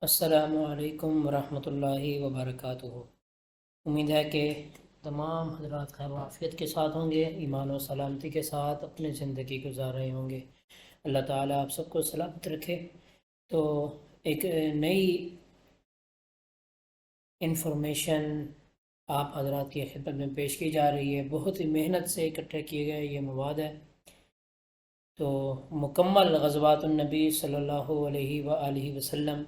अस्सलामु अलैकुम वरहमतुल्लाहि वबरकातुहू। उम्मीद है कि तमाम हजरात खैर आफियत के साथ होंगे, ईमान और सलामती के साथ अपनी ज़िंदगी गुजार रहे होंगे। अल्लाह ताला आप सबको सलामत रखे। तो एक नई इन्फॉर्मेशन आप हजरात की खिदमत में पेश की जा रही है। बहुत ही मेहनत से इकट्ठे किए गए ये मवाद है। तो मुकम्मल ग़ज़वातुन्नबी सल्लल्लाहु अलैहि व आलिहि वसल्लम,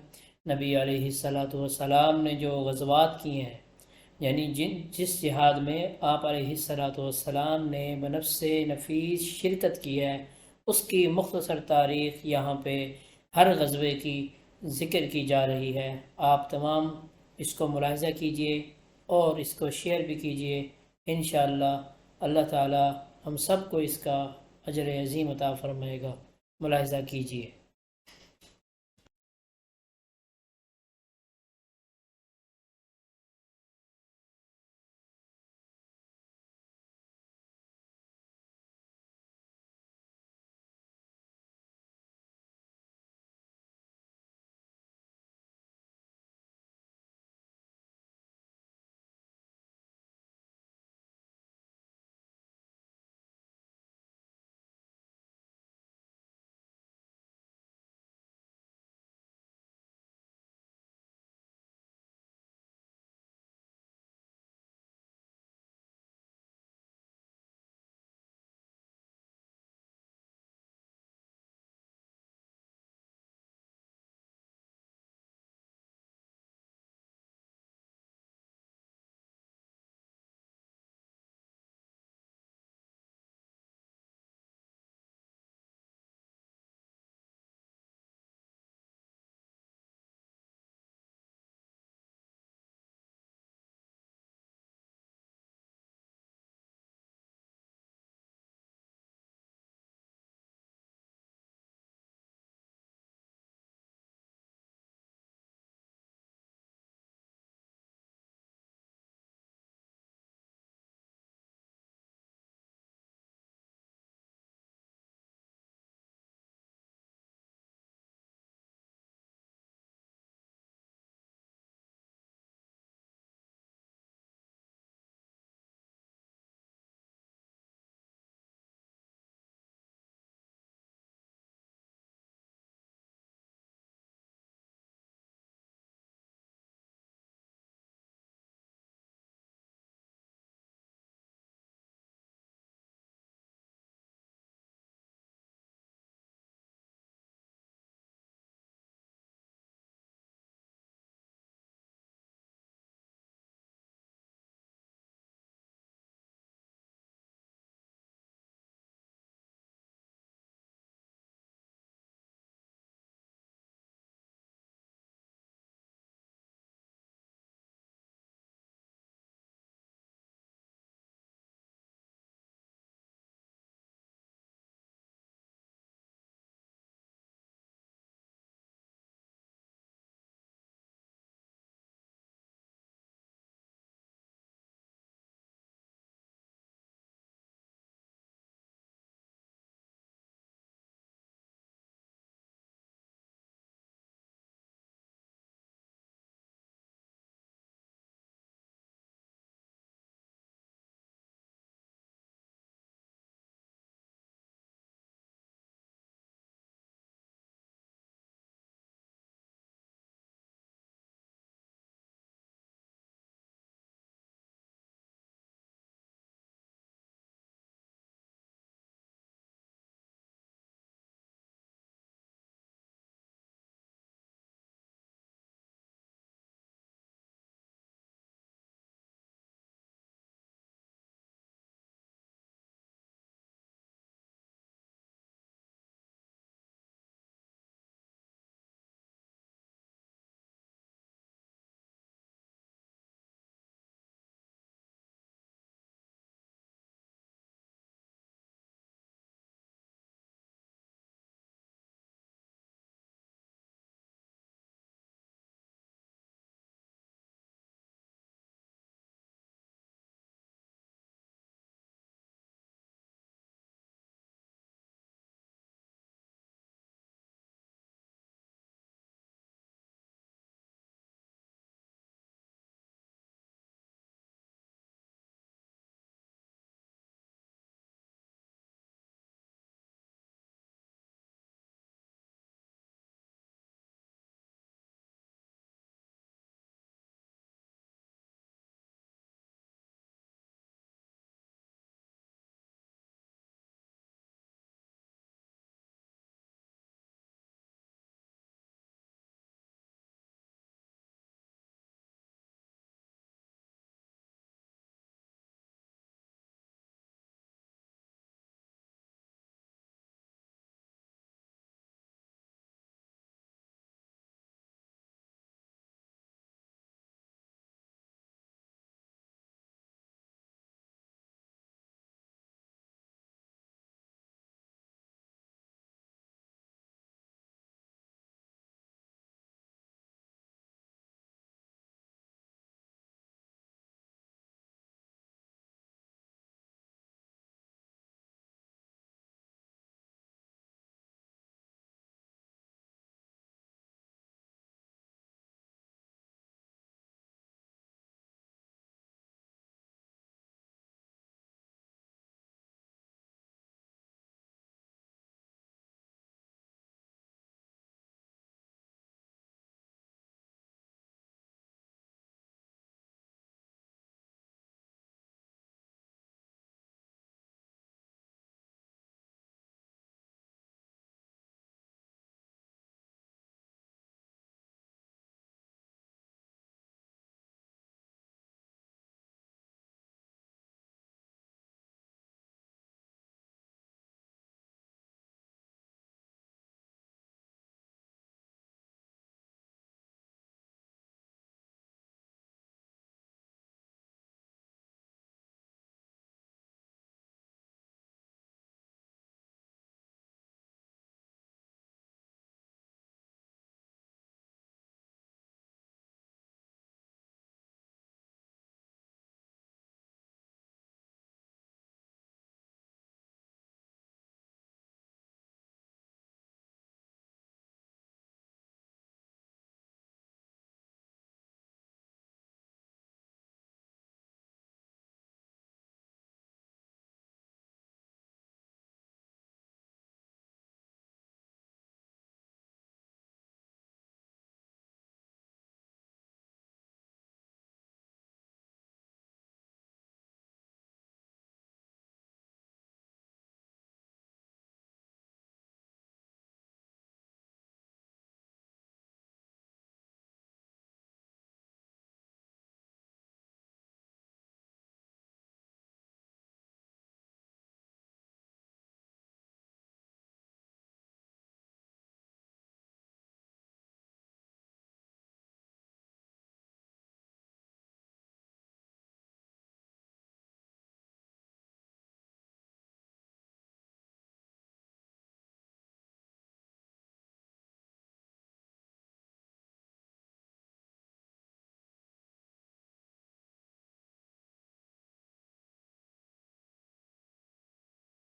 नबी अलैहिस्सलातु वस्सलाम ने जो ग़ज़वात किए हैं, यानी जिस जिहाद में आप अलैहिस्सलातु वस्सलाम ने बनफ्से नफीस शिरकत की है, उसकी मुख्तसर तारीख़ यहाँ पे हर ग़ज़वे की ज़िक्र की जा रही है। आप तमाम इसको मुलाहिज़ा कीजिए और इसको शेयर भी कीजिए। इंशाअल्लाह अल्लाह ताला हम सब को इसका अजर अज़ीम अता फ़रमाएगा। मुलाहिज़ा कीजिए।